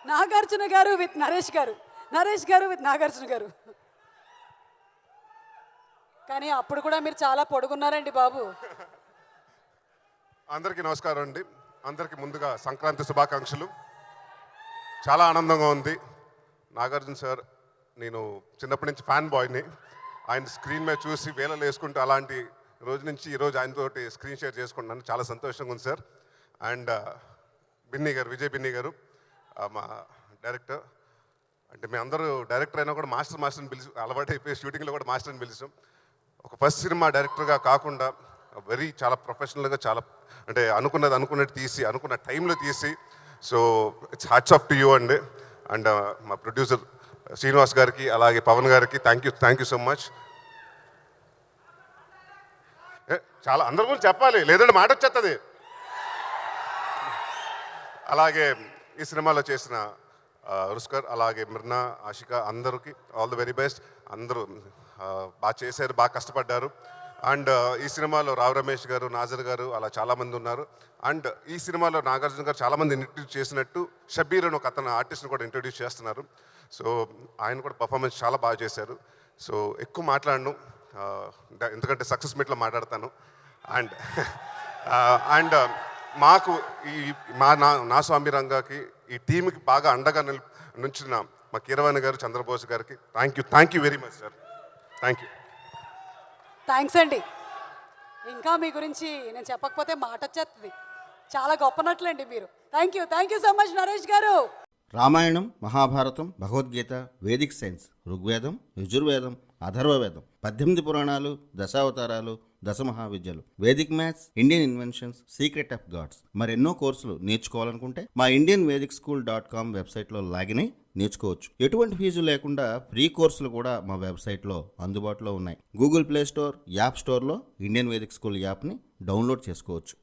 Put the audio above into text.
నాగార్జున గారు విత్ నరేష్ గారు, నరేష్ గారు విత్ నాగార్జున గారు. కానీ అప్పుడు కూడా మీరు చాలా పొడుగున్నారండి బాబు. అందరికీ నమస్కారం అండి. అందరికీ ముందుగా సంక్రాంతి శుభాకాంక్షలు. చాలా ఆనందంగా ఉంది. నాగార్జున సార్, నేను చిన్నప్పటి నుంచి ఫ్యాన్ బాయ్ని. ఆయన స్క్రీన్ మీద చూసి వేలలు వేసుకుంటూ అలాంటి రోజు నుంచి ఈరోజు ఆయనతోటి స్క్రీన్ షేర్ చేసుకుంటున్నాను. చాలా సంతోషంగా ఉంది సార్. అండ్ బిన్నీ గారు, విజయ్ బిన్నీ గారు మా డైరెక్టర్. అంటే మేము అందరూ డైరెక్టర్ అయినా కూడా మాస్టర్ని పిలిచి అలవాటు అయిపోయి షూటింగ్లో కూడా మాస్టర్ని పిలిచాం. ఒక ఫస్ట్ సినిమా డైరెక్టర్గా కాకుండా చాలా ప్రొఫెషనల్గా, చాలా అంటే అనుకున్నట్టు తీసి, అనుకున్న టైంలో తీసి, so it's hats off to you అండి. అండ్ మా ప్రొడ్యూసర్ శ్రీనివాస్ గారికి, అలాగే పవన్ గారికి థ్యాంక్ యూ సో మచ్. చాలా అందరి గురించి చెప్పాలి, లేదంటే మాట వచ్చేస్తుంది. అలాగే ఈ సినిమాలో చేసిన రుస్కర్, అలాగే మిర్నా, ఆషిక, అందరికీ ఆల్ ది వెరీ బెస్ట్. అందరూ బాగా చేశారు, బాగా కష్టపడ్డారు. అండ్ ఈ సినిమాలో రావు రమేష్ గారు, నాజర్ గారు అలా చాలామంది ఉన్నారు. అండ్ ఈ సినిమాలో నాగార్జున గారు చాలామంది ఇంట్రడ్యూస్ చేసినట్టు షబీర్ అని ఒక అతను ఆర్టిస్ట్ని కూడా ఇంట్రడ్యూస్ చేస్తున్నారు. సో ఆయన కూడా పర్ఫార్మెన్స్ చాలా బాగా చేశారు. సో ఎక్కువ మాట్లాడను, ఎందుకంటే సక్సెస్ మీట్లో మాట్లాడతాను. అండ్ అండ్ మాకు ఈ నా స్వామి రంగాకి, ఈ టీంకి బాగా అండగా నుంచిన మా కీరవాణి గారు, చంద్రబోస్ గారికి thank you very much sir. Thank you. Thanks అండి. ఇంకా మీ గురించి నేను చెప్పకపోతే మాట వచ్చేస్తుంది. చాలా గొప్ప నటులండి మీరు. Thank you so much Naresh garu. Ramayanam, Mahabharatam, Bhagavad Gita, Vedic science, Rigvedam, Yajurvedam, Atharvavedam, 18 పురాణాలు, దశావతారాలు, దశమహావిద్యలు, Vedic maths, Indian inventions, secret of gods, మరెన్నో కోర్సులు నేర్చుకోవాలనుకుంటే మా indianvedicSchool.com వెబ్సైట్లో లాగిన్ అయి నేర్చుకోవచ్చు. ఎటువంటి ఫీజు లేకుండా ఫ్రీ కోర్సులు కూడా మా వెబ్సైట్లో అందుబాటులో ఉన్నాయి. గూగుల్ ప్లే స్టోర్, యాప్ స్టోర్లో ఇండియన్ వేదిక్ స్కూల్ యాప్ని డౌన్లోడ్ చేసుకోవచ్చు.